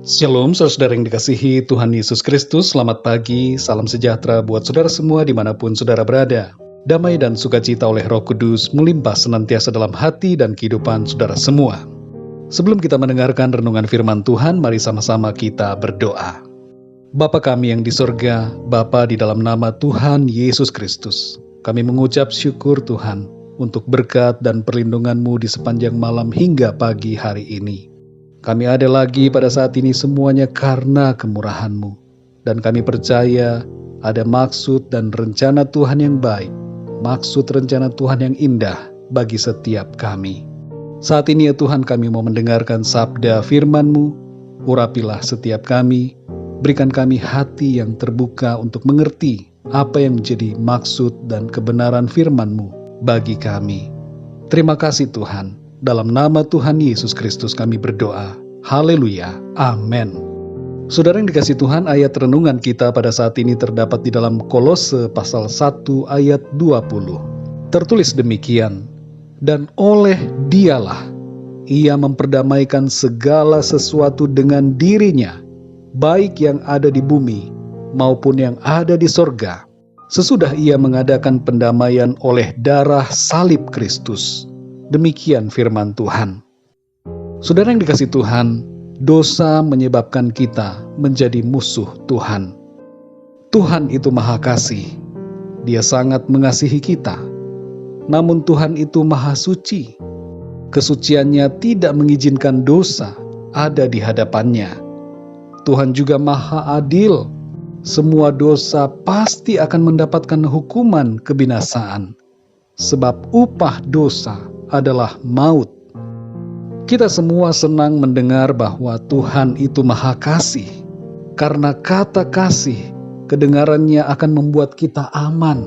Shalom, saudara yang dikasihi Tuhan Yesus Kristus. Selamat pagi, salam sejahtera buat saudara semua dimanapun saudara berada. Damai dan sukacita oleh Roh Kudus melimpah senantiasa dalam hati dan kehidupan saudara semua. Sebelum kita mendengarkan renungan firman Tuhan, mari sama-sama kita berdoa. Bapa kami yang di sorga, Bapa di dalam nama Tuhan Yesus Kristus, kami mengucap syukur Tuhan untuk berkat dan perlindungan-Mu di sepanjang malam hingga pagi hari ini. Kami ada lagi pada saat ini semuanya karena kemurahan-Mu. Dan kami percaya ada maksud dan rencana Tuhan yang baik, maksud rencana Tuhan yang indah bagi setiap kami. Saat ini ya Tuhan, kami mau mendengarkan sabda firman-Mu. Urapilah setiap kami, berikan kami hati yang terbuka untuk mengerti apa yang menjadi maksud dan kebenaran firman-Mu bagi kami. Terima kasih Tuhan. Dalam nama Tuhan Yesus Kristus kami berdoa. Haleluya. Amin. Saudara yang dikasihi Tuhan, ayat renungan kita pada saat ini terdapat di dalam Kolose pasal 1 ayat 20. Tertulis demikian, dan oleh Dialah Ia memperdamaikan segala sesuatu dengan dirinya, baik yang ada di bumi maupun yang ada di sorga, sesudah Ia mengadakan pendamaian oleh darah salib Kristus. Demikian firman Tuhan. Saudara yang dikasihi Tuhan, dosa menyebabkan kita menjadi musuh Tuhan. Tuhan itu Maha Kasih. Dia sangat mengasihi kita. Namun Tuhan itu Maha Suci. Kesuciannya tidak mengizinkan dosa ada di hadapannya. Tuhan juga Maha Adil. Semua dosa pasti akan mendapatkan hukuman kebinasaan. Sebab upah dosa adalah maut. Kita semua senang mendengar bahwa Tuhan itu Maha Kasih. Karena kata kasih, kedengarannya akan membuat kita aman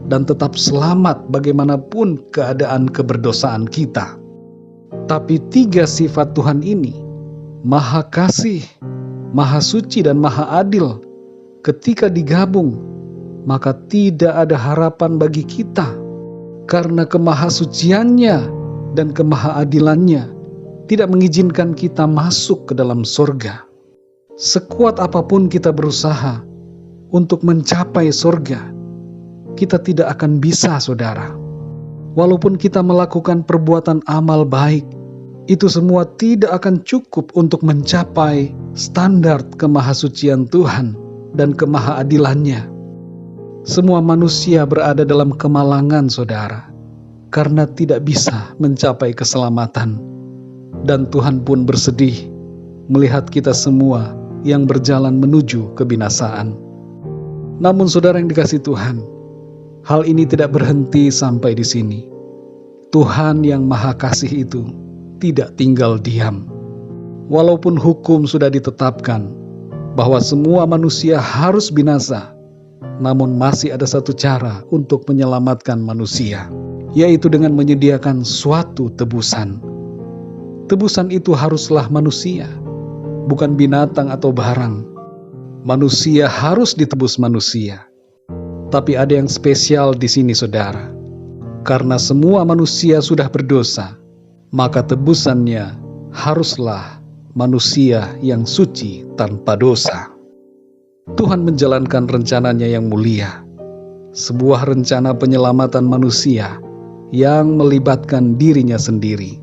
dan tetap selamat bagaimanapun keadaan keberdosaan kita. Tapi tiga sifat Tuhan ini, Maha Kasih, Maha Suci, dan Maha Adil, ketika digabung, maka tidak ada harapan bagi kita. Karena kemahasuciannya dan kemahaadilannya tidak mengizinkan kita masuk ke dalam sorga. Sekuat apapun kita berusaha untuk mencapai sorga, kita tidak akan bisa, saudara. Walaupun kita melakukan perbuatan amal baik, itu semua tidak akan cukup untuk mencapai standar kemahasucian Tuhan dan kemahaadilannya. Semua manusia berada dalam kemalangan, saudara, karena tidak bisa mencapai keselamatan. Dan Tuhan pun bersedih melihat kita semua yang berjalan menuju kebinasaan. Namun saudara yang dikasihi Tuhan, hal ini tidak berhenti sampai di sini. Tuhan yang Maha Kasih itu tidak tinggal diam. Walaupun hukum sudah ditetapkan bahwa semua manusia harus binasa, namun masih ada satu cara untuk menyelamatkan manusia, yaitu dengan menyediakan suatu tebusan. Tebusan itu haruslah manusia, bukan binatang atau barang. Manusia harus ditebus manusia. Tapi ada yang spesial di sini, saudara. Karena semua manusia sudah berdosa, maka tebusannya haruslah manusia yang suci tanpa dosa. Tuhan menjalankan rencananya yang mulia, sebuah rencana penyelamatan manusia yang melibatkan dirinya sendiri.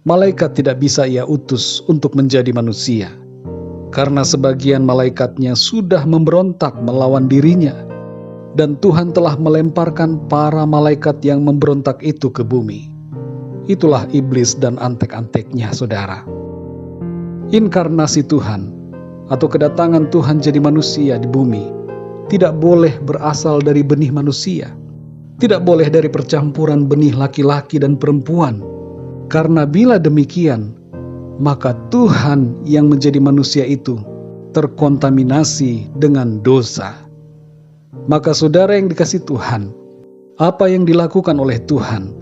Malaikat tidak bisa Ia utus untuk menjadi manusia, karena sebagian malaikatnya sudah memberontak melawan dirinya, dan Tuhan telah melemparkan para malaikat yang memberontak itu ke bumi. Itulah iblis dan antek-anteknya, saudara. Inkarnasi Tuhan atau kedatangan Tuhan jadi manusia di bumi tidak boleh berasal dari benih manusia, tidak boleh dari percampuran benih laki-laki dan perempuan, karena bila demikian, maka Tuhan yang menjadi manusia itu terkontaminasi dengan dosa. Maka saudara yang dikasihi Tuhan, apa yang dilakukan oleh Tuhan,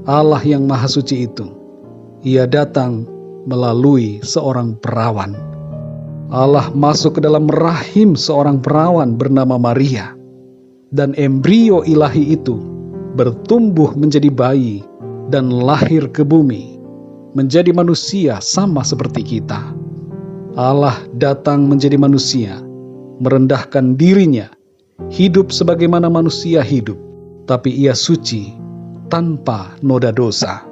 Allah yang Maha Suci itu, Ia datang melalui seorang perawan. Allah masuk ke dalam rahim seorang perawan bernama Maria, dan embrio ilahi itu bertumbuh menjadi bayi dan lahir ke bumi, menjadi manusia sama seperti kita. Allah datang menjadi manusia, merendahkan dirinya, hidup sebagaimana manusia hidup, tapi ia suci, tanpa noda dosa.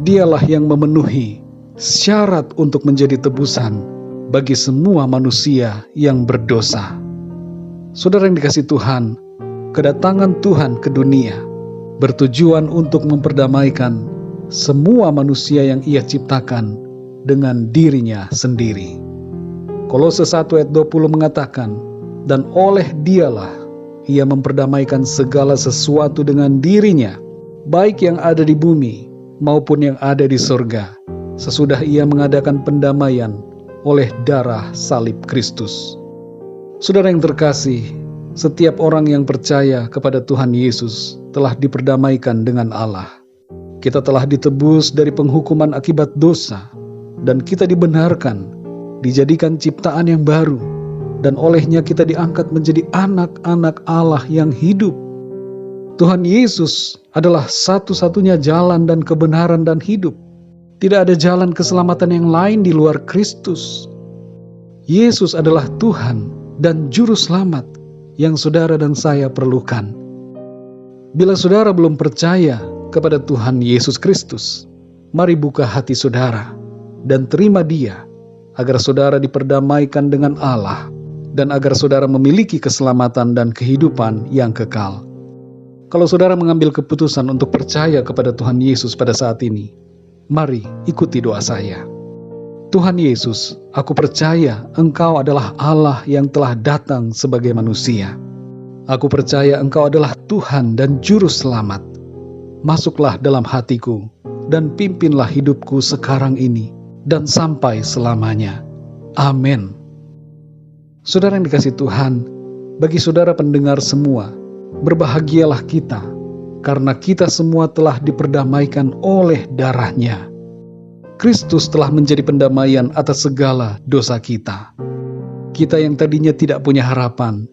Dialah yang memenuhi syarat untuk menjadi tebusan bagi semua manusia yang berdosa. Saudara yang dikasihi Tuhan, kedatangan Tuhan ke dunia bertujuan untuk memperdamaikan semua manusia yang Ia ciptakan dengan dirinya sendiri. Kolose 1 ayat 20 mengatakan, dan oleh Dialah Ia memperdamaikan segala sesuatu dengan dirinya, baik yang ada di bumi maupun yang ada di sorga, sesudah Ia mengadakan pendamaian oleh darah salib Kristus. Saudara yang terkasih, setiap orang yang percaya kepada Tuhan Yesus telah diperdamaikan dengan Allah. Kita telah ditebus dari penghukuman akibat dosa, dan kita dibenarkan, dijadikan ciptaan yang baru, dan olehnya kita diangkat menjadi anak-anak Allah yang hidup. Tuhan Yesus adalah satu-satunya jalan dan kebenaran dan hidup. Tidak ada jalan keselamatan yang lain di luar Kristus. Yesus adalah Tuhan dan Juru Selamat yang saudara dan saya perlukan. Bila saudara belum percaya kepada Tuhan Yesus Kristus, mari buka hati saudara dan terima Dia, agar saudara diperdamaikan dengan Allah, dan agar saudara memiliki keselamatan dan kehidupan yang kekal. Kalau saudara mengambil keputusan untuk percaya kepada Tuhan Yesus pada saat ini, mari ikuti doa saya. Tuhan Yesus, aku percaya Engkau adalah Allah yang telah datang sebagai manusia. Aku percaya Engkau adalah Tuhan dan Juru Selamat. Masuklah dalam hatiku dan pimpinlah hidupku sekarang ini dan sampai selamanya. Amin. Saudara yang dikasihi Tuhan, bagi saudara pendengar semua, berbahagialah kita, karena kita semua telah diperdamaikan oleh darah-Nya. Kristus telah menjadi pendamaian atas segala dosa kita. Kita yang tadinya tidak punya harapan,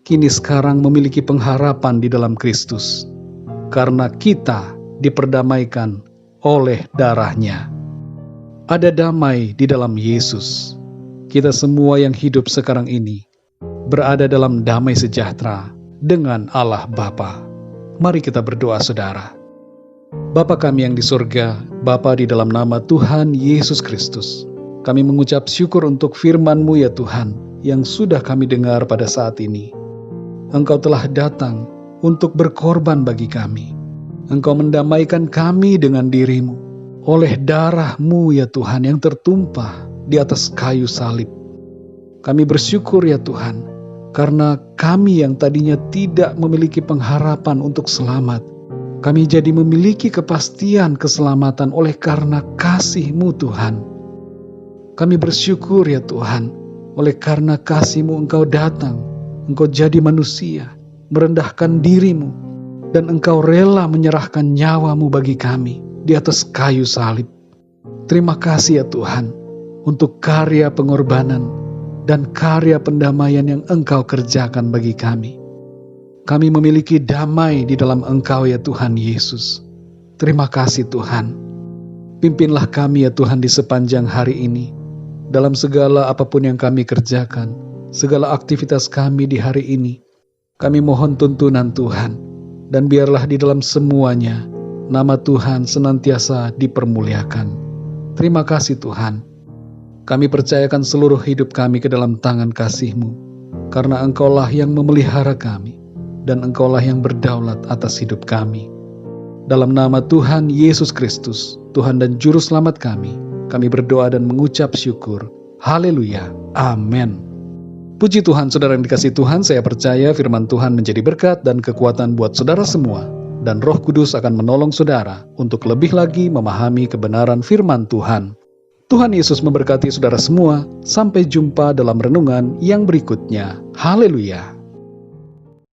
kini sekarang memiliki pengharapan di dalam Kristus, karena kita diperdamaikan oleh darah-Nya. Ada damai di dalam Yesus. Kita semua yang hidup sekarang ini berada dalam damai sejahtera dengan Allah Bapa. Mari kita berdoa saudara. Bapa kami yang di surga, Bapa, di dalam nama Tuhan Yesus Kristus, kami mengucap syukur untuk firman-Mu ya Tuhan, yang sudah kami dengar pada saat ini. Engkau telah datang untuk berkorban bagi kami. Engkau mendamaikan kami dengan diri-Mu, oleh darah-Mu ya Tuhan yang tertumpah di atas kayu salib. Kami bersyukur ya Tuhan, karena kami yang tadinya tidak memiliki pengharapan untuk selamat, kami jadi memiliki kepastian keselamatan oleh karena kasih-Mu Tuhan. Kami bersyukur ya Tuhan, oleh karena kasih-Mu Engkau datang, Engkau jadi manusia, merendahkan diri-Mu, dan Engkau rela menyerahkan nyawa-Mu bagi kami di atas kayu salib. Terima kasih ya Tuhan, untuk karya pengorbanan dan karya pendamaian yang Engkau kerjakan bagi kami. Kami memiliki damai di dalam Engkau ya Tuhan Yesus. Terima kasih Tuhan. Pimpinlah kami ya Tuhan di sepanjang hari ini, dalam segala apapun yang kami kerjakan, segala aktivitas kami di hari ini. Kami mohon tuntunan Tuhan, dan biarlah di dalam semuanya, nama Tuhan senantiasa dipermuliakan. Terima kasih Tuhan. Kami percayakan seluruh hidup kami ke dalam tangan kasih-Mu, karena Engkaulah yang memelihara kami, dan Engkaulah yang berdaulat atas hidup kami. Dalam nama Tuhan Yesus Kristus, Tuhan dan Juru Selamat kami berdoa dan mengucap syukur. Haleluya. Amin. Puji Tuhan, saudara yang dikasihi Tuhan, saya percaya firman Tuhan menjadi berkat dan kekuatan buat saudara semua, dan Roh Kudus akan menolong saudara untuk lebih lagi memahami kebenaran firman Tuhan. Tuhan Yesus memberkati saudara semua. Sampai jumpa dalam renungan yang berikutnya. Haleluya.